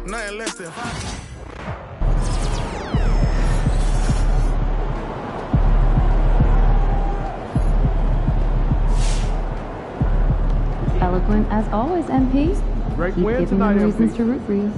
Nothing less than 5. Eloquent as always, MP. Great Keep win giving tonight, them reasons MP. to root for you.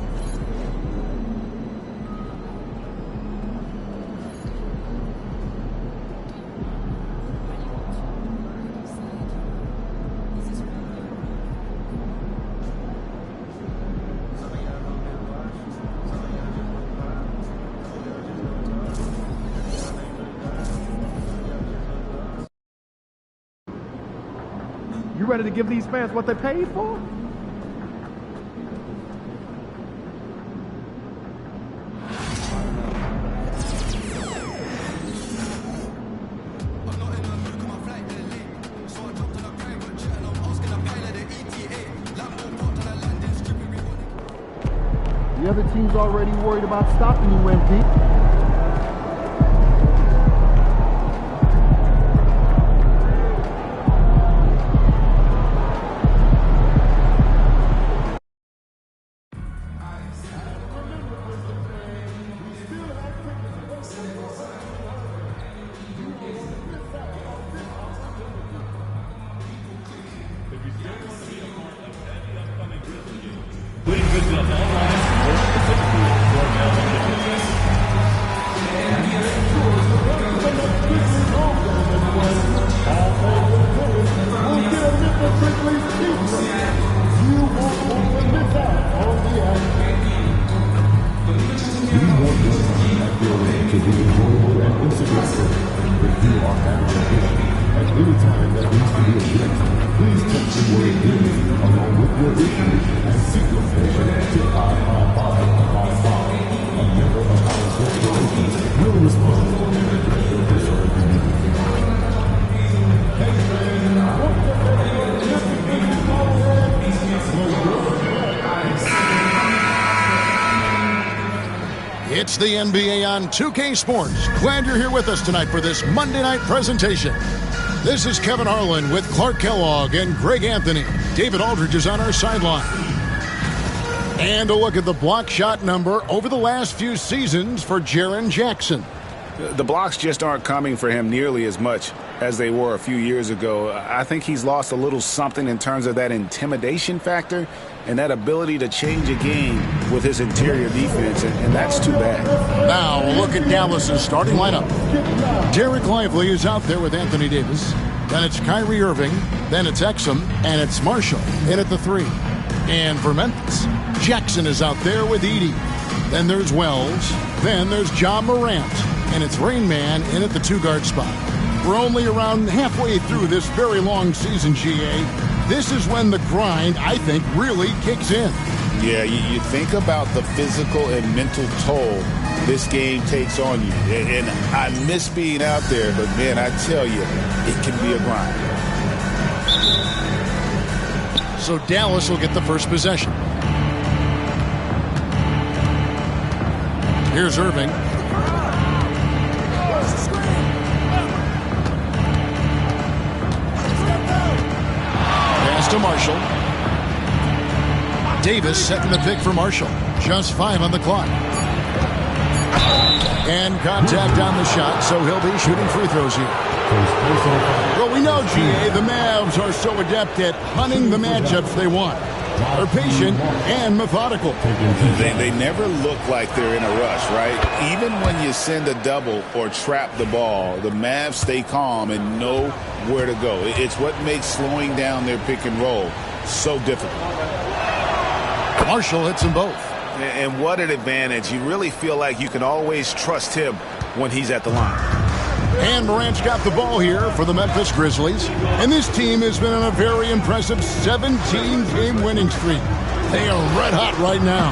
You ready to give these fans what they paid for? The other team's already worried about stopping you, MP. It's the NBA on 2K Sports. Glad you're here with us tonight for this Monday night presentation. This is Kevin Harlan with Clark Kellogg and Greg Anthony. David Aldridge is on our sideline. And a look at the block shot number over the last few seasons for Jaren Jackson. The blocks just aren't coming for him nearly as much as they were a few years ago. I think he's lost a little something in terms of that intimidation factor and that ability to change a game with his interior defense, and that's too bad. Now, a look at Dallas's starting lineup. Derek Lively is out there with Anthony Davis. Then it's Kyrie Irving. Then it's Exum. And it's Marshall in at the 3. And for Memphis, Jackson is out there with Edey. Then there's Wells. Then there's Ja Morant. And it's Rain Man in at the 2-guard spot. We're only around halfway through this very long season, GA. This is when the grind, I think, really kicks in. Yeah, you think about the physical and mental toll this game takes on you. And I miss being out there, but, man, I tell you, it can be a grind. So Dallas will get the first possession. Here's Irving. To Marshall. Davis setting the pick for Marshall. Just 5 on the clock. And contact on the shot, so he'll be shooting free throws here. Well, we know, GA, the Mavs are so adept at hunting the matchups they want. They're patient and methodical. They never look like they're in a rush, right? Even when you send a double or trap the ball, the Mavs stay calm and know where to go. It's what makes slowing down their pick and roll so difficult. Marshall hits them both. And what an advantage. You really feel like you can always trust him when he's at the line. And Morant's got the ball here for the Memphis Grizzlies. And this team has been on a very impressive 17-game winning streak. They are red hot right now.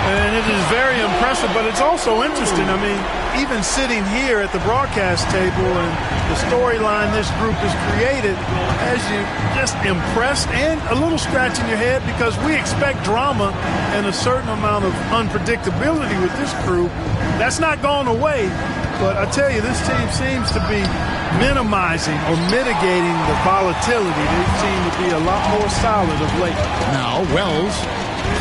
And it is very impressive, but it's also interesting. I mean, even sitting here at the broadcast table and the storyline this group has created has you just impressed and a little scratch in your head, because we expect drama and a certain amount of unpredictability with this crew. That's not gone away, but I tell you, this team seems to be minimizing or mitigating the volatility. They seem to be a lot more solid of late. Now Wells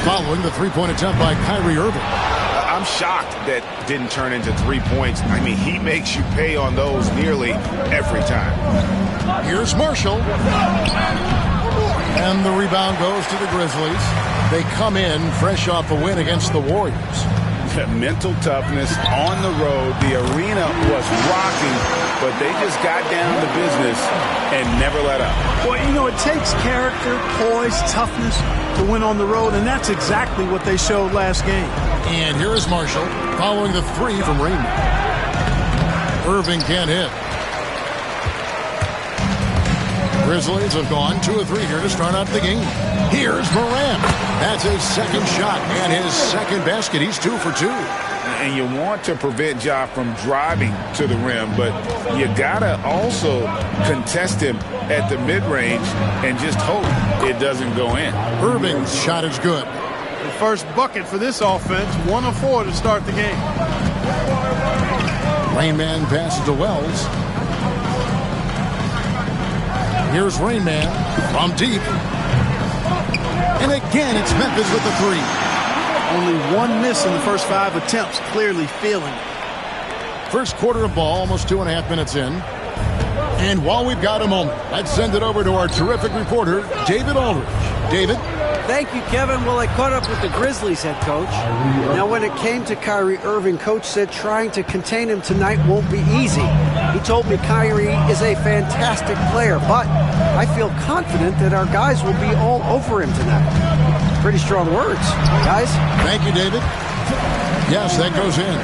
following the three-point attempt by Kyrie Irving. I'm shocked that didn't turn into 3 points. I mean, he makes you pay on those nearly every time. Here's Marshall. And the rebound goes to the Grizzlies. They come in fresh off a win against the Warriors. Mental toughness on the road. The arena was rocking, but they just got down to business and never let up. Well, you know, it takes character, poise, toughness to win on the road, and that's exactly what they showed last game. And here is Marshall following the three from Raymond. Irving can't hit. Grizzlies have gone 2 of 3 here to start out the game. Here's Morant. That's his second shot and his second basket. He's 2 for 2. And you want to prevent Ja from driving to the rim, but you gotta also contest him at the mid-range and just hope it doesn't go in. Irving's shot is good. The first bucket for this offense, 1 of 4 to start the game. Rain Man passes to Wells. Here's Rain Man from deep. And again, it's Memphis with the 3. Only 1 miss in the first 5 attempts, clearly feeling it. First quarter of ball, almost 2.5 minutes in. And while we've got a moment, let's send it over to our terrific reporter, David Aldridge. David? Thank you, Kevin. Well, I caught up with the Grizzlies head coach. Now, when it came to Kyrie Irving, coach said trying to contain him tonight won't be easy. He told me Kyrie is a fantastic player, but I feel confident that our guys will be all over him tonight. Pretty strong words, guys. Thank you, David. Yes, that goes in.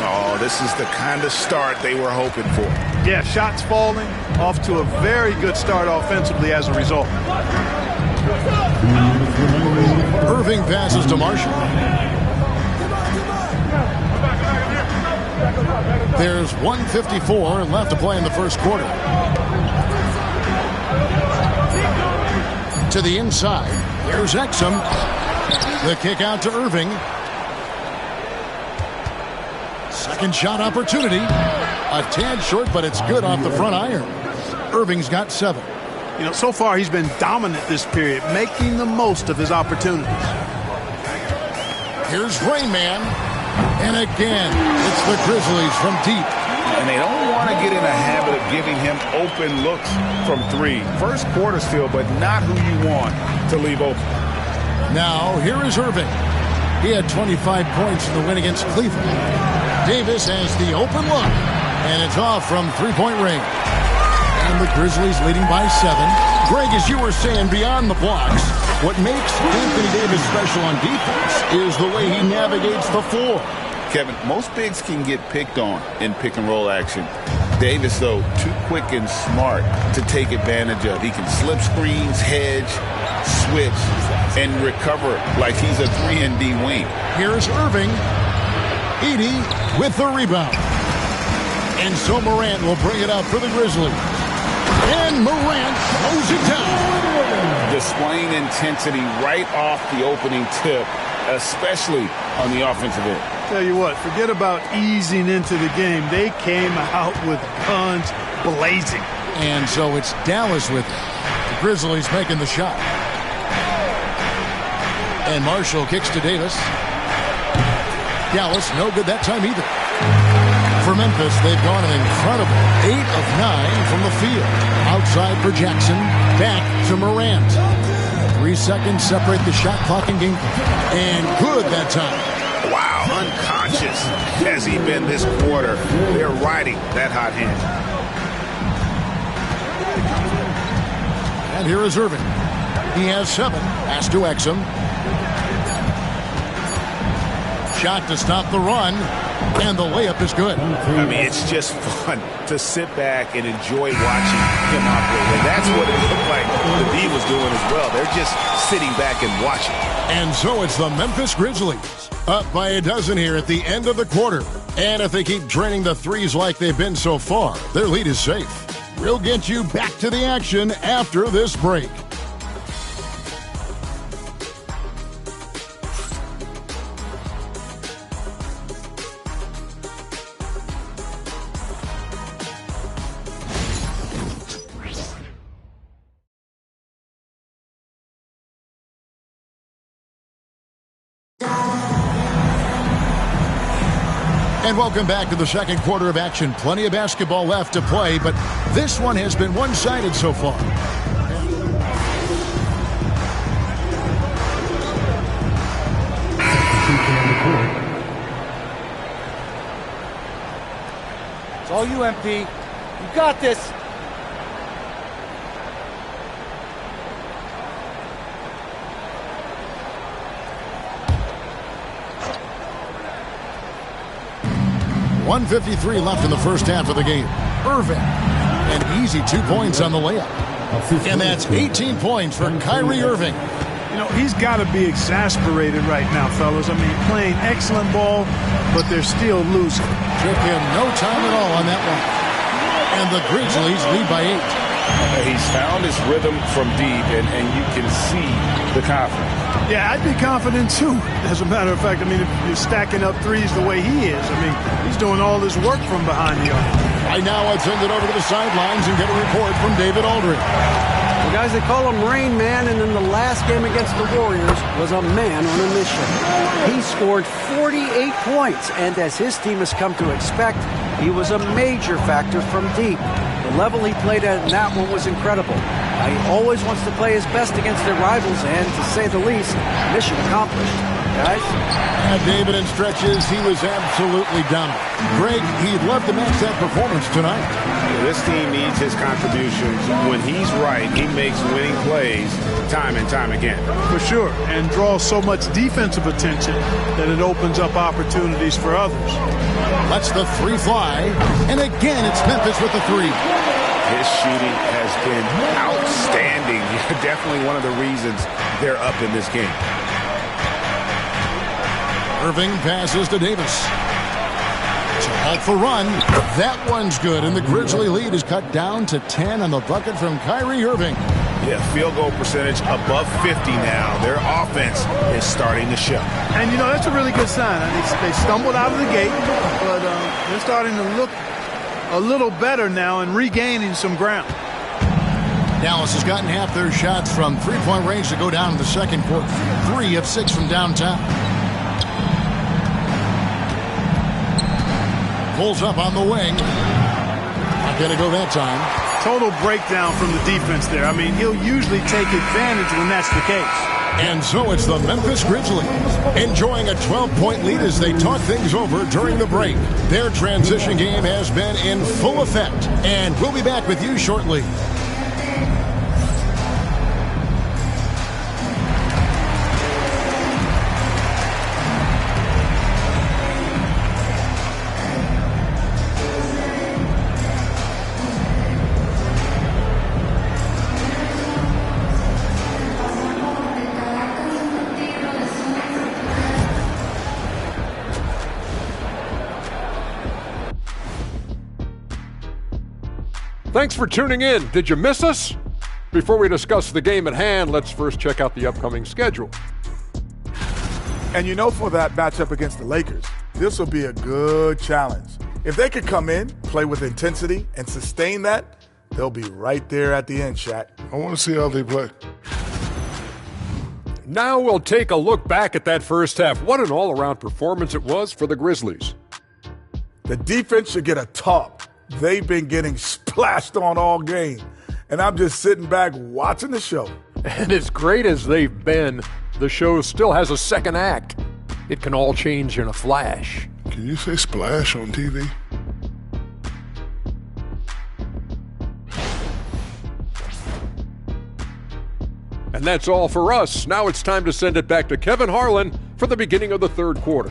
Oh, this is the kind of start they were hoping for. Yeah, shots falling, off to a very good start offensively as a result. Irving passes to Marshall. There's 1:54 left to play in the first quarter. To the inside. Here's Exum. The kick out to Irving. Second shot opportunity. A tad short, but it's good off the front iron. Irving's got 7. You know, so far he's been dominant this period, making the most of his opportunities. Here's Rain Man. And again, it's the Grizzlies from deep. And they don't want to get in a habit of giving him open looks from 3. First quarter still, but not who you want to leave open. Now, here is Irving. He had 25 points in the win against Cleveland. Davis has the open look, and it's off from three-point range. And the Grizzlies leading by 7. Greg, as you were saying, beyond the blocks, what makes Anthony Davis special on defense is the way he navigates the floor. Kevin, most bigs can get picked on in pick-and-roll action. Davis, though, too quick and smart to take advantage of. He can slip screens, hedge, switch, and recover like he's a 3-and-D wing. Here's Irving. Edey with the rebound. And so Morant will bring it out for the Grizzlies. And Morant throws it down. Displaying intensity right off the opening tip, especially on the offensive end. Tell you what, forget about easing into the game. They came out with guns blazing. And so it's Dallas with it. The Grizzlies making the shot. And Marshall kicks to Davis. Dallas, no good that time either. For Memphis, they've gone an incredible 8 of 9 from the field. Outside for Jackson, back to Morant. 3 seconds separate the shot clock and game clock. And good that time. Wow, unconscious has he been this quarter. They're riding that hot hand. And here is Irving. He has 7. Pass to Exum. Shot to stop the run. And the layup is good. I mean, it's just fun to sit back and enjoy watching him operate. And that's what it looked like the D was doing as well. They're just sitting back and watching. And so it's the Memphis Grizzlies up by a dozen here at the end of the quarter. And if they keep draining the threes like they've been so far, their lead is safe. We'll get you back to the action after this break. And welcome back to the second quarter of action. Plenty of basketball left to play, but this one has been one-sided so far. It's all you, MP. You got this. .153 left in the first half of the game. Irving, an easy 2 points on the layup. And that's 18 points for Kyrie Irving. You know, he's got to be exasperated right now, fellas. I mean, playing excellent ball, but they're still losing. Took him no time at all on that one. And the Grizzlies lead by 8. He's found his rhythm from deep, and you can see the confidence. Yeah, I'd be confident, too. As a matter of fact, I mean, if you're stacking up threes the way he is, I mean, he's doing all this work from behind the arc. Right now, let's send it over to the sidelines and get a report from David Aldridge. Well, guys, they call him Rain Man, and in the last game against the Warriors was a man on a mission. He scored 48 points, and as his team has come to expect, he was a major factor from deep. The level he played at in that one was incredible. He always wants to play his best against their rivals, and to say the least, mission accomplished. Guys? And David, in stretches, he was absolutely dominant. Greg, he'd love to match that performance tonight. This team needs his contributions. When he's right, he makes winning plays time and time again. For sure, and draws so much defensive attention that it opens up opportunities for others. Lets the three fly, and again it's Memphis with the three. His shooting has been outstanding. Definitely one of the reasons they're up in this game. Irving passes to Davis. Off the run. That one's good, and the Grizzly lead is cut down to 10 on the bucket from Kyrie Irving. Yeah, field goal percentage above 50 now. Their offense is starting to show. And, you know, that's a really good sign. They stumbled out of the gate, but they're starting to look a little better now and regaining some ground. Dallas has gotten half their shots from three-point range to go down in the second quarter. 3 of 6 from downtown. Pulls up on the wing. Not going to go that time. Total breakdown from the defense there. I mean, he'll usually take advantage when that's the case. And so it's the Memphis Grizzlies enjoying a 12-point lead as they talk things over during the break. Their transition game has been in full effect, and we'll be back with you shortly. Thanks for tuning in. Did you miss us? Before we discuss the game at hand, let's first check out the upcoming schedule. And you know, for that matchup against the Lakers, this will be a good challenge. If they could come in, play with intensity, and sustain that, they'll be right there at the end, Shaq. I want to see how they play. Now we'll take a look back at that first half. What an all-around performance it was for the Grizzlies. The defense should get a talk. They've been getting splashed on all game, and I'm just sitting back watching the show. And as great as they've been, the show still has a second act. It can all change in a flash. Can you say splash on TV? And that's all for us. Now it's time to send it back to Kevin Harlan for the beginning of the third quarter.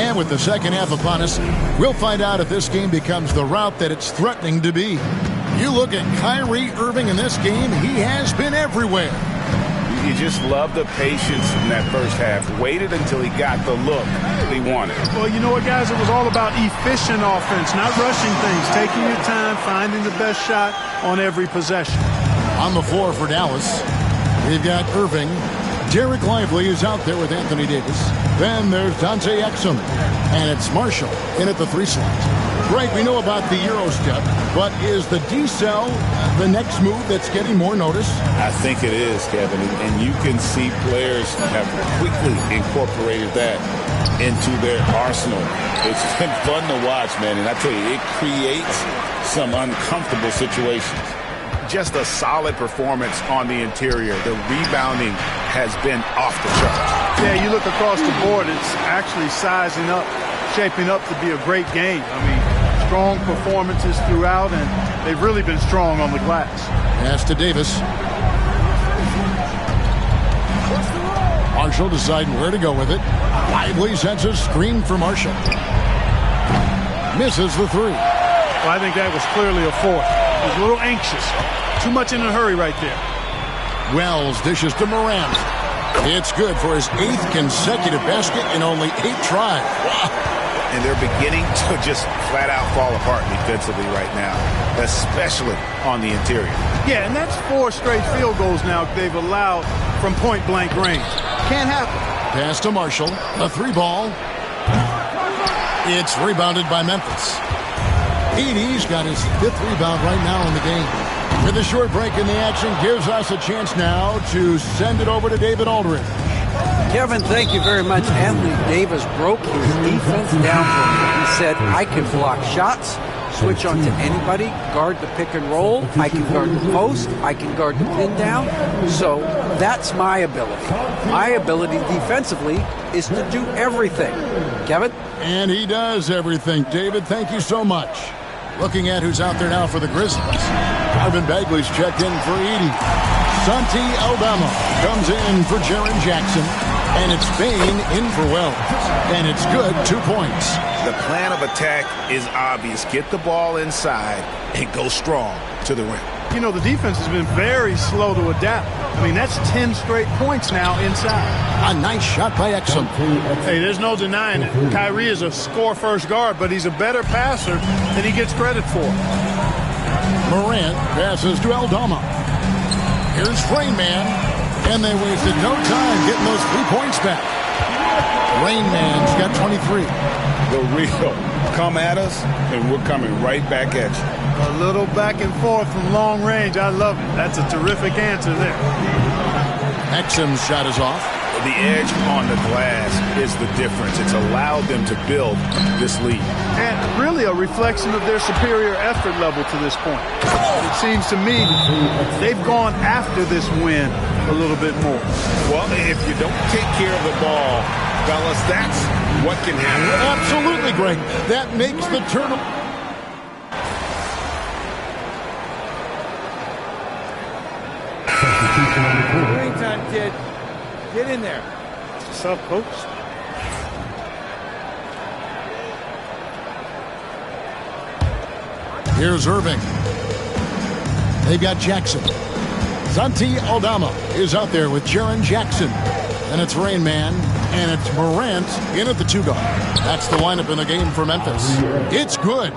And with the second half upon us, we'll find out if this game becomes the route that it's threatening to be. You look at Kyrie Irving in this game, he has been everywhere. You just love the patience in that first half. Waited until he got the look he wanted. Well, you know what, guys? It was all about efficient offense, not rushing things, taking your time, finding the best shot on every possession. On the floor for Dallas, we've got Irving, Derek Lively is out there with Anthony Davis. Then there's Dante Exum. And it's Marshall in at the 3 slot. Greg, we know about the Euro step, but is the D-cell the next move that's getting more notice? I think it is, Kevin, and you can see players have quickly incorporated that into their arsenal. It's been fun to watch, man, and I tell you, it creates some uncomfortable situations. Just a solid performance on the interior. The rebounding has been off the charts. Yeah, you look across the board, it's actually sizing up, shaping up to be a great game. I mean, strong performances throughout, and they've really been strong on the glass. Pass to Davis. Marshall deciding where to go with it. Lively sends a screen for Marshall. Misses the 3. Well, I think that was clearly a fourth. He was a little anxious. Too much in a hurry right there. Wells dishes to Morant. It's good for his 8th consecutive basket in only 8 tries. Wow. And they're beginning to just flat out fall apart defensively right now, especially on the interior. Yeah, and that's 4 straight field goals now they've allowed from point-blank range. Can't happen. Pass to Marshall. A 3 ball. It's rebounded by Memphis. Edey's got his 5th rebound right now in the game. With a short break in the action, gives us a chance now to send it over to David Aldridge. Kevin, thank you very much. Anthony Davis broke his defense down for him. He said, I can block shots, switch on to anybody, guard the pick and roll, I can guard the post, I can guard the pin down. So that's my ability. My ability defensively is to do everything. Kevin? And he does everything. David, thank you so much. Looking at who's out there now for the Grizzlies. Marvin Bagley's checked in for Edey. Santi Aldama comes in for Jaren Jackson. And it's Bane in for Wells. And it's good, 2 points. The plan of attack is obvious. Get the ball inside and go strong to the rim. You know, the defense has been very slow to adapt. I mean, that's 10 straight points now inside. A nice shot by Exum. Hey, there's no denying it. Kyrie is a score-first guard, but he's a better passer than he gets credit for. Morant passes to Aldama. Here's Rain Man. And they wasted no time getting those 3 points back. Rain Man's got 23. The real come at us, and we're coming right back at you. A little back and forth from long range. I love it. That's a terrific answer there. Exum's shot is off. The edge on the glass is the difference. It's allowed them to build this lead. And really a reflection of their superior effort level to this point. It seems to me they've gone after this win a little bit more. Well, if you don't take care of the ball, fellas, that's what can happen. Absolutely, Greg. That makes the turnover. Green time, kid. Get in there. What's up, Coach? Here's Irving. They've got Jackson. Santi Aldama is out there with Jaren Jackson. And it's Rain Man. And it's Morant in at the 2 guard. That's the lineup in the game for Memphis. It's good.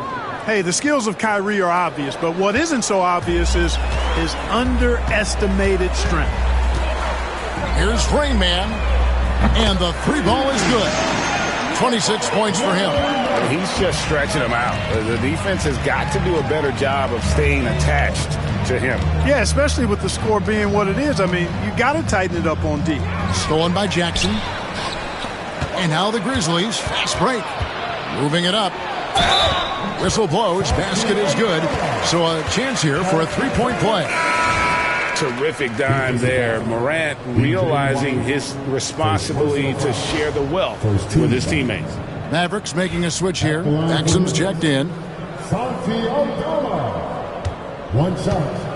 Hey, the skills of Kyrie are obvious, but what isn't so obvious is his underestimated strength. Here's Rain Man. And the 3 ball is good. 26 points for him. He's just stretching them out. The defense has got to do a better job of staying attached to him. Yeah, especially with the score being what it is. I mean, you got to tighten it up on D. Stolen by Jackson. And now the Grizzlies. Fast break. Moving it up. Whistle blows. Basket is good. So a chance here for a 3-point play. Terrific dime there. Morant realizing his responsibility to share the wealth with his teammates. Mavericks making a switch here. Exum's checked in. Santi Aldama. 1 shot.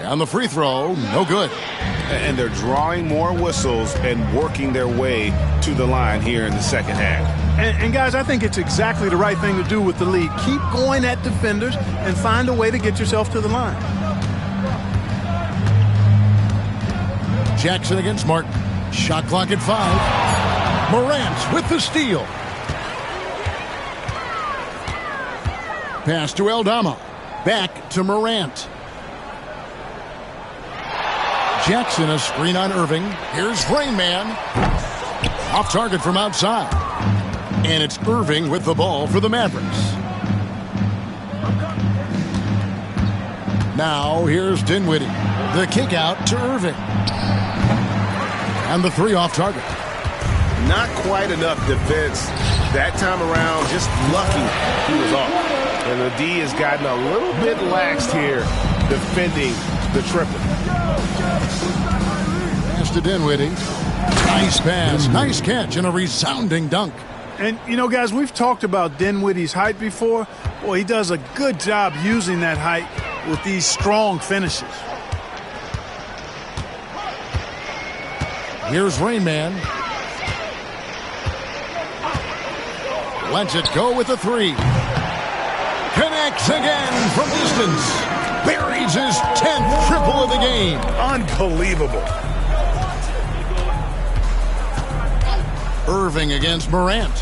On the free throw, no good. And they're drawing more whistles and working their way to the line here in the second half. And guys, I think it's exactly the right thing to do with the lead. Keep going at defenders and find a way to get yourself to the line. Jackson against Martin. Shot clock at 5. Morant with the steal. Pass to Aldama. Back to Morant. Jackson, a screen on Irving. Here's Rain Man. Off target from outside. And it's Irving with the ball for the Mavericks. Now here's Dinwiddie. The kick out to Irving. And the three off target. Not quite enough defense that time around. Just lucky he was off. And the D has gotten a little bit laxed here defending the triple. Pass to Dinwiddie. Nice pass. Nice catch and a resounding dunk. And, you know, guys, we've talked about Dinwiddie's height before. Boy, he does a good job using that height with these strong finishes. Here's Rain Man. Lets it go with the three. Connects again from distance. Buries his 10th triple of the game. Unbelievable. Irving against Morant.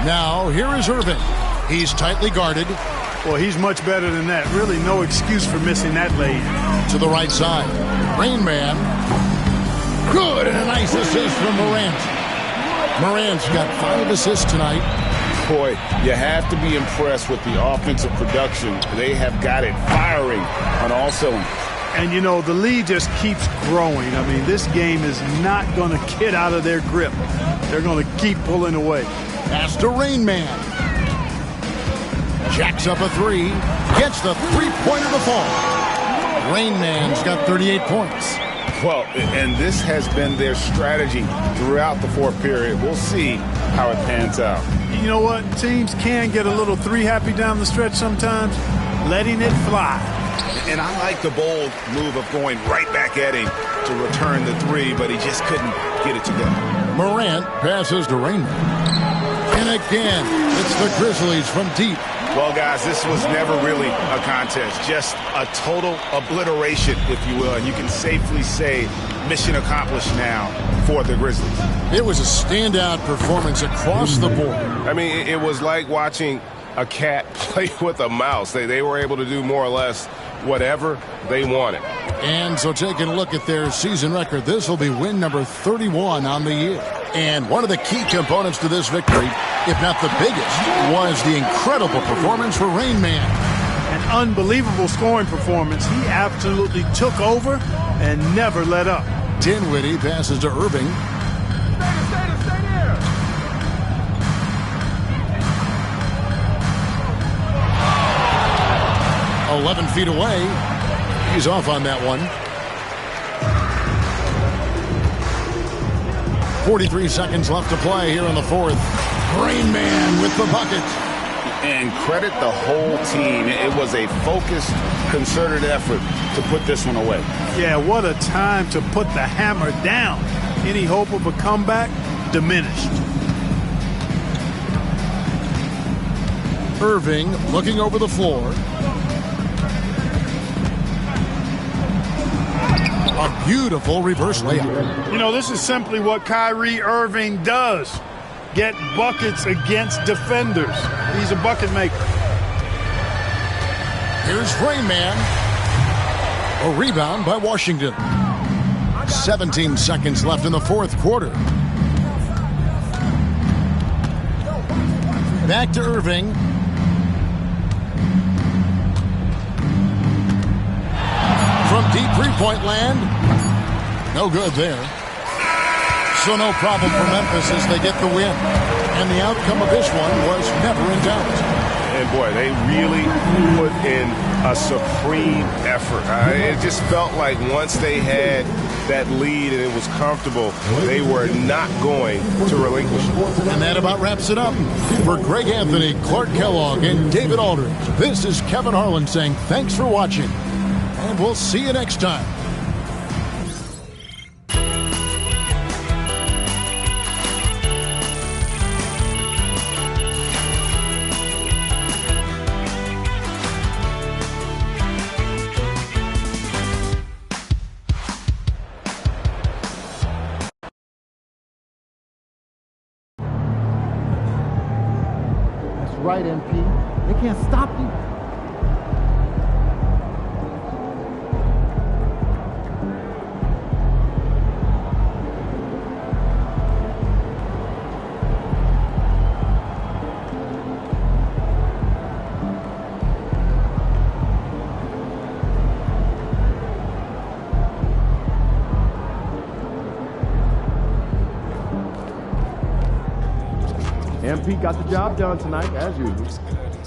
Now here is Irving. He's tightly guarded. Well, he's much better than that. Really no excuse for missing that lane. To the right side. Rain Man. Good, and a nice assist from Morant. Morant's got 5 assists tonight. Boy, you have to be impressed with the offensive production. They have got it firing on all cylinders. And, you know, the lead just keeps growing. I mean, this game is not going to get out of their grip. They're going to keep pulling away. Pass to Rain Man. Jacks up a three. Gets the three-pointer to fall. Rain Man's got 38 points. Well, and this has been their strategy throughout the fourth period. We'll see how it pans out. You know what? Teams can get a little three-happy down the stretch sometimes, letting it fly. And I like the bold move of going right back at him to return the three, but he just couldn't get it to go. Morant passes to Rain Man. And again, it's the Grizzlies from deep. Well, guys, this was never really a contest. Just a total obliteration, if you will. And you can safely say mission accomplished now for the Grizzlies. It was a standout performance across the board. I mean, it was like watching a cat play with a mouse. They were able to do more or less whatever they wanted. And so taking a look at their season record, this will be win number 31 on the year. And one of the key components to this victory, if not the biggest, was the incredible performance for Rain Man. An unbelievable scoring performance. He absolutely took over and never let up. Dinwiddie passes to Irving. Stay there. 11 feet away. He's off on that one. 43 seconds left to play here in the fourth. Rain Man with the bucket. And credit the whole team. It was a focused, concerted effort to put this one away. Yeah, what a time to put the hammer down. Any hope of a comeback diminished. Irving looking over the floor. A beautiful reverse layup. You know, this is simply what Kyrie Irving does. Get buckets against defenders. He's a bucket maker. Here's Rain Man. A rebound by Washington. 17 seconds left in the fourth quarter. Back to Irving. From deep three-point land. No good there. So no problem for Memphis as they get the win. And the outcome of this one was never in doubt. And boy, they really put in a supreme effort. It just felt like once they had that lead and it was comfortable, they were not going to relinquish it. And that about wraps it up. For Greg Anthony, Clark Kellogg, and David Aldridge, this is Kevin Harlan saying thanks for watching. And we'll see you next time. Right, MP. They can't stop you. MP got the job done tonight, as usual.